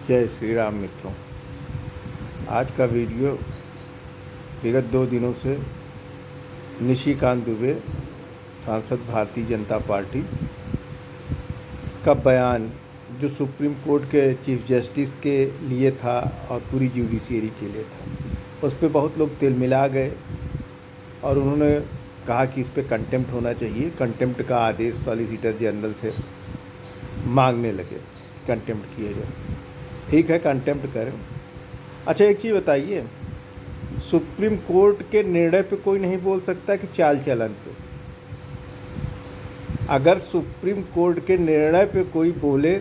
जय श्री राम मित्रों। आज का वीडियो विगत 2 दिनों से निशिकांत दुबे, सांसद भारतीय जनता पार्टी का बयान जो सुप्रीम कोर्ट के चीफ जस्टिस के लिए था और पूरी जुडिशरी के लिए था, उस पर बहुत लोग तिलमिला गए और उन्होंने कहा कि इस पर कंटेम्प्ट होना चाहिए। कंटेम्प्ट का आदेश सॉलिसिटर जनरल से मांगने लगे, कंटेम्प्ट किए जाए। ठीक है, कंटेम्प्ट करें। अच्छा, एक चीज़ बताइए, सुप्रीम कोर्ट के निर्णय पे कोई नहीं बोल सकता कि चाल चलन पे। अगर सुप्रीम कोर्ट के निर्णय पे कोई बोले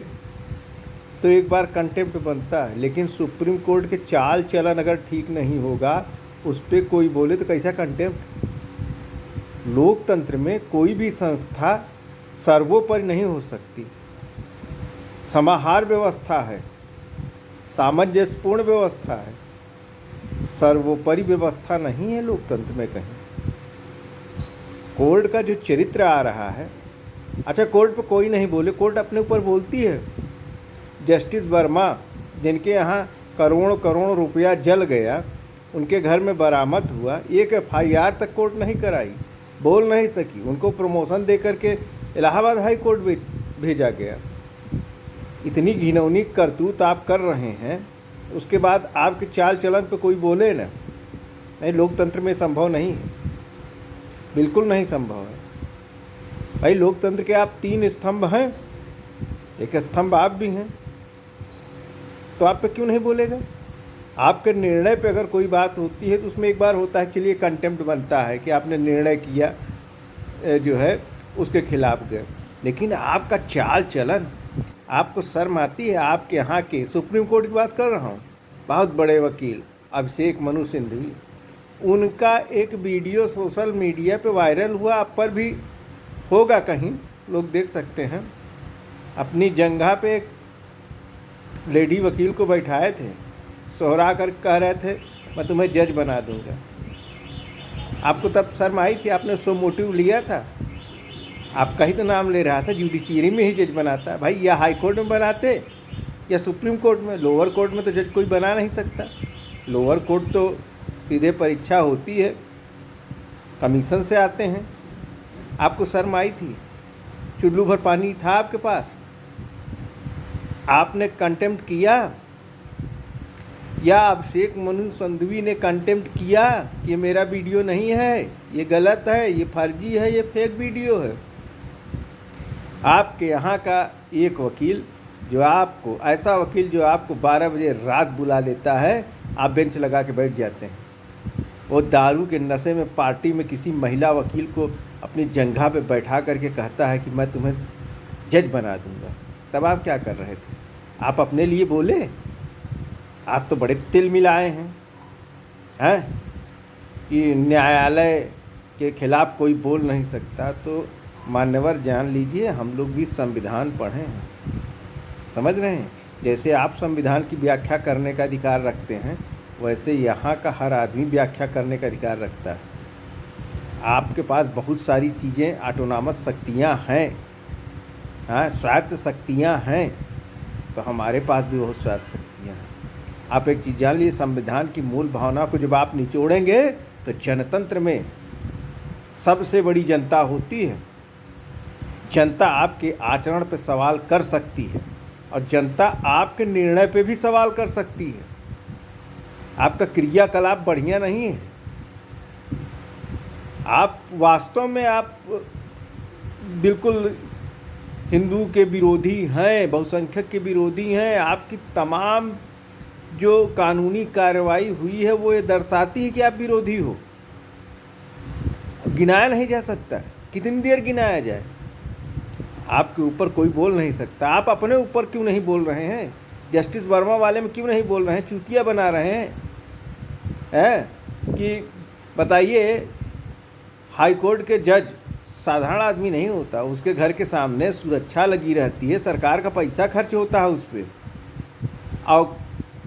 तो एक बार कंटेम्प्ट बनता है, लेकिन सुप्रीम कोर्ट के चाल चलन अगर ठीक नहीं होगा उस पर कोई बोले तो कैसा कंटेम्प्ट। लोकतंत्र में कोई भी संस्था सर्वोपरि नहीं हो सकती। समाहार व्यवस्था है, सामंजस्यपूर्ण व्यवस्था है, सर्वोपरि व्यवस्था नहीं है लोकतंत्र में कहीं। कोर्ट का जो चरित्र आ रहा है, अच्छा कोर्ट पे कोई नहीं बोले, कोर्ट अपने ऊपर बोलती है। जस्टिस वर्मा, जिनके यहाँ करोड़ करोड़ रुपया जल गया, उनके घर में बरामद हुआ, एक FIR तक कोर्ट नहीं कराई, बोल नहीं सकी, उनको प्रमोशन दे करके इलाहाबाद हाई कोर्ट भेजा गया। इतनी घिनौनी करतूत आप कर रहे हैं, उसके बाद आपके चाल चलन पे कोई बोले ना। नहीं, लोकतंत्र में संभव नहीं है, बिल्कुल नहीं संभव है। भाई लोकतंत्र के आप 3 स्तंभ हैं, एक स्तंभ आप भी हैं, तो आप पे क्यों नहीं बोलेगा। आपके निर्णय पे अगर कोई बात होती है तो उसमें एक बार होता है, चलिए कंटेम्प्ट बनता है कि आपने निर्णय किया जो है उसके खिलाफ गए, लेकिन आपका चाल चलन, आपको शर्म आती है। आपके यहाँ के सुप्रीम कोर्ट की बात कर रहा हूँ, बहुत बड़े वकील अभिषेक मनु सिंघवी, उनका एक वीडियो सोशल मीडिया पे वायरल हुआ, आप पर भी होगा कहीं, लोग देख सकते हैं। अपनी जंघा पे एक लेडी वकील को बैठाए थे, सोहरा कर कह रहे थे मैं तुम्हें जज बना दूंगा। आपको तब शर्म आई थी, आपने सो मोटिव लिया था, आपका ही तो नाम ले रहा था, जुडिशरी में ही जज बनाता। भाई या हाई कोर्ट में बनाते या सुप्रीम कोर्ट में, लोअर कोर्ट में तो जज कोई बना नहीं सकता। लोअर कोर्ट तो सीधे परीक्षा होती है, कमीशन से आते हैं। आपको शर्म आई थी, चुल्लू भर पानी था आपके पास, आपने कंटेम्प्ट किया या अभिषेक मनु सिंघवी ने कंटेम्प्ट किया कि ये मेरा वीडियो नहीं है, ये गलत है, ये फर्जी है, ये फेक वीडियो है। आपके यहाँ का एक वकील जो आपको, ऐसा वकील जो आपको 12 बजे रात बुला लेता है, आप बेंच लगा के बैठ जाते हैं। वो दारू के नशे में पार्टी में किसी महिला वकील को अपनी जंघा पे बैठा करके कहता है कि मैं तुम्हें जज बना दूंगा। तब आप क्या कर रहे थे? आप अपने लिए बोले? आप तो बड़े तिल मिलाए हैं कि न्यायालय के खिलाफ कोई बोल नहीं सकता। तो मान्यवर जान लीजिए, हम लोग भी संविधान पढ़े हैं, समझ रहे हैं। जैसे आप संविधान की व्याख्या करने का अधिकार रखते हैं, वैसे यहाँ का हर आदमी व्याख्या करने का अधिकार रखता है। आपके पास बहुत सारी चीज़ें, ऑटोनॉमस शक्तियाँ हैं, हाँ, स्वायत्त शक्तियाँ हैं, तो हमारे पास भी बहुत स्वायत्त शक्तियाँ हैं। आप एक चीज़ जान लीजिए, संविधान की मूल भावना को जब आप निचोड़ेंगे तो जनतंत्र में सबसे बड़ी जनता होती है। जनता आपके आचरण पर सवाल कर सकती है और जनता आपके निर्णय पे भी सवाल कर सकती है। आपका क्रियाकलाप बढ़िया नहीं है, आप वास्तव में आप बिल्कुल हिंदू के विरोधी हैं, बहुसंख्यक के विरोधी हैं। आपकी तमाम जो कानूनी कार्रवाई हुई है वो ये दर्शाती है कि आप विरोधी हो। गिनाया नहीं जा सकता, कितनी देर गिनाया जाए। आपके ऊपर कोई बोल नहीं सकता। आप अपने ऊपर क्यों नहीं बोल रहे हैं? जस्टिस वर्मा वाले में क्यों नहीं बोल रहे हैं? चूतिया बना रहे हैं कि बताइए, हाई कोर्ट के जज साधारण आदमी नहीं होता, उसके घर के सामने सुरक्षा लगी रहती है, सरकार का पैसा खर्च होता है उस पर। और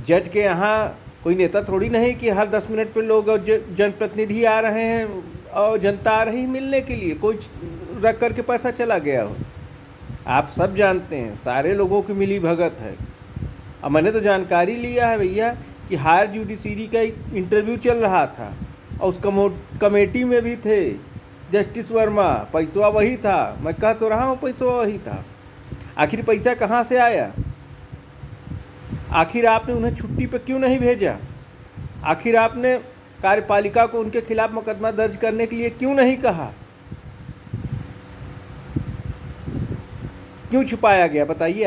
जज के यहाँ कोई नेता थोड़ी नहीं कि हर 10 मिनट पे लोग जनप्रतिनिधि आ रहे हैं और जनता आ रही मिलने के लिए, कोई रख करके पैसा चला गया हो। आप सब जानते हैं, सारे लोगों की मिली भगत है। अब मैंने तो जानकारी लिया है भैया कि हायर जुडिशरी का एक इंटरव्यू चल रहा था और उस कमेटी में भी थे जस्टिस वर्मा, पैसा वही था। मैं कह तो रहा हूँ पैसा वही था। आखिर पैसा कहाँ से आया? आखिर आपने उन्हें छुट्टी पे क्यों नहीं भेजा? आखिर आपने कार्यपालिका को उनके खिलाफ मुकदमा दर्ज करने के लिए क्यों नहीं कहा? क्यों छिपाया गया बताइए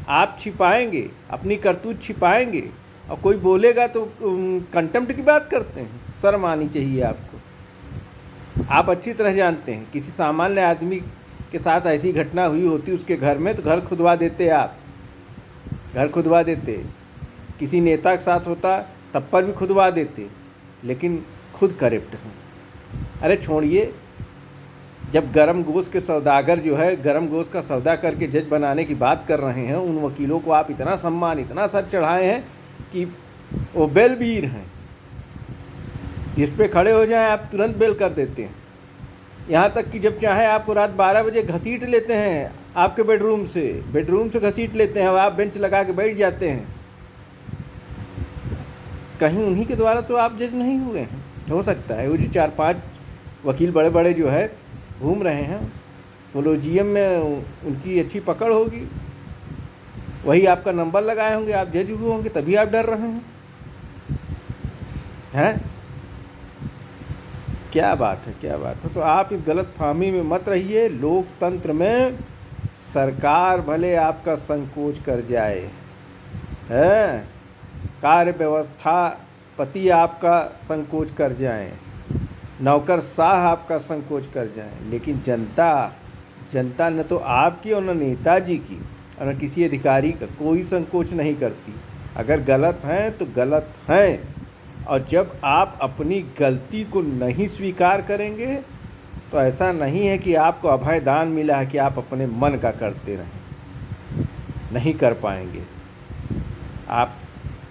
आप छिपाएंगे, अपनी करतूत छिपाएंगे और कोई बोलेगा तो कंटेम्प्ट की बात करते हैं। शर्म आनी चाहिए आपको। आप अच्छी तरह जानते हैं किसी सामान्य आदमी के साथ ऐसी घटना हुई होती उसके घर में तो घर खुदवा देते, आप घर खुदवा देते। किसी नेता के साथ होता तब पर भी खुदवा देते, लेकिन खुद करप्ट हैं। अरे छोड़िए, जब गरम गोश्त के सौदागर जो है गरम गोश्त का सौदा करके जज बनाने की बात कर रहे हैं, उन वकीलों को आप इतना सम्मान, इतना सर चढ़ाए हैं कि वो बेलवीर हैं। इस पे खड़े हो जाएं आप तुरंत बेल कर देते हैं। यहाँ तक कि जब चाहे आपको रात 12 बजे घसीट लेते हैं आपके बेडरूम से घसीट लेते हैं और आप बेंच लगा के बैठ जाते हैं। कहीं उन्हीं के द्वारा तो आप जज नहीं हुए हैं। हो सकता है वो जो 4-5 वकील बड़े बड़े जो है घूम रहे हैं कोलोजियम में, उनकी अच्छी पकड़ होगी, वही आपका नंबर लगाए होंगे, आप जज हुए होंगे, तभी आप डर रहे हैं। क्या बात है, क्या बात है। तो आप इस गलत फहमी में मत रहिए। लोकतंत्र में सरकार भले आपका संकोच कर जाए, है, कार्य व्यवस्था पति आपका संकोच कर जाए, नौकरशाह आपका संकोच कर जाए, लेकिन जनता न तो आपकी और न नेताजी की और न किसी अधिकारी का कोई संकोच नहीं करती। अगर गलत हैं तो गलत हैं, और जब आप अपनी गलती को नहीं स्वीकार करेंगे तो ऐसा नहीं है कि आपको अभय दान मिला है कि आप अपने मन का करते रहें। नहीं कर पाएंगे, आप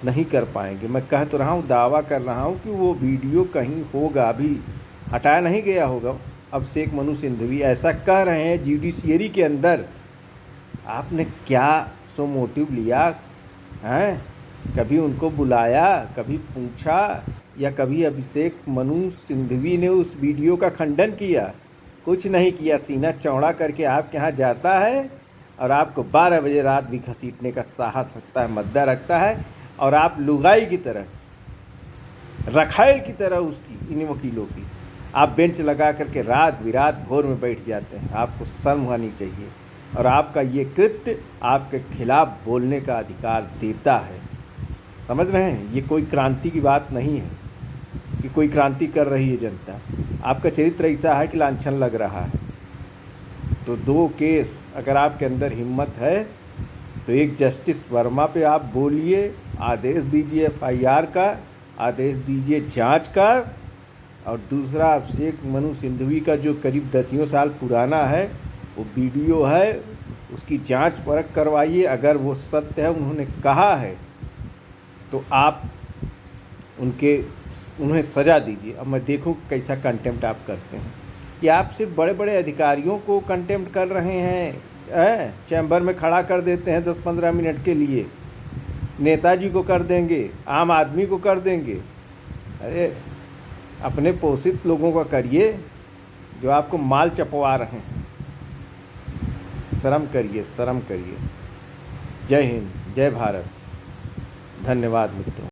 नहीं कर पाएंगे। मैं कह तो रहा हूँ, दावा कर रहा हूँ कि वो वीडियो कहीं होगा, अभी हटाया नहीं गया होगा। अभिषेक मनु सिंघवी ऐसा कह रहे हैं जुडिशियरी के अंदर। आपने क्या सो मोटिव लिया हैं? कभी उनको बुलाया, कभी पूछा, या कभी अभिषेक मनु सिंघवी ने उस वीडियो का खंडन किया? कुछ नहीं किया। सीना चौड़ा करके आपके यहाँ जाता है और आपको 12 बजे रात भी घसीटने का साहस रखता है, मद्दा रखता है, और आप लुगाई की तरह, रखाइल की तरह उसकी, इन वकीलों की आप बेंच लगा करके रात बिरात भोर में बैठ जाते हैं। आपको शर्म आनी चाहिए। और आपका ये कृत्य आपके खिलाफ बोलने का अधिकार देता है। समझ रहे हैं? ये कोई क्रांति की बात नहीं है कि कोई क्रांति कर रही है जनता। आपका चरित्र ऐसा है कि लांछन लग रहा है। तो 2 केस अगर आपके अंदर हिम्मत है तो एक जस्टिस वर्मा पे आप बोलिए, आदेश दीजिए FIR का, आदेश दीजिए जांच का, और दूसरा अभिषेक मनु सिंघवी का जो करीब 10 साल पुराना है वो वीडियो है, उसकी जांच परख करवाइए। अगर वो सत्य है, उन्होंने कहा है, तो आप उन्हें सज़ा दीजिए। अब मैं देखूं कैसा कंटेम्प्ट आप करते हैं। कि आप सिर्फ बड़े बड़े अधिकारियों को कंटेम्प्ट कर रहे हैं, चैम्बर में खड़ा कर देते हैं 10-15 मिनट के लिए, नेताजी को कर देंगे, आम आदमी को कर देंगे। अरे अपने पोषित लोगों का करिए जो आपको माल चपवा रहे हैं। शर्म करिए, शर्म करिए। जय हिंद, जय भारत। धन्यवाद मित्रों।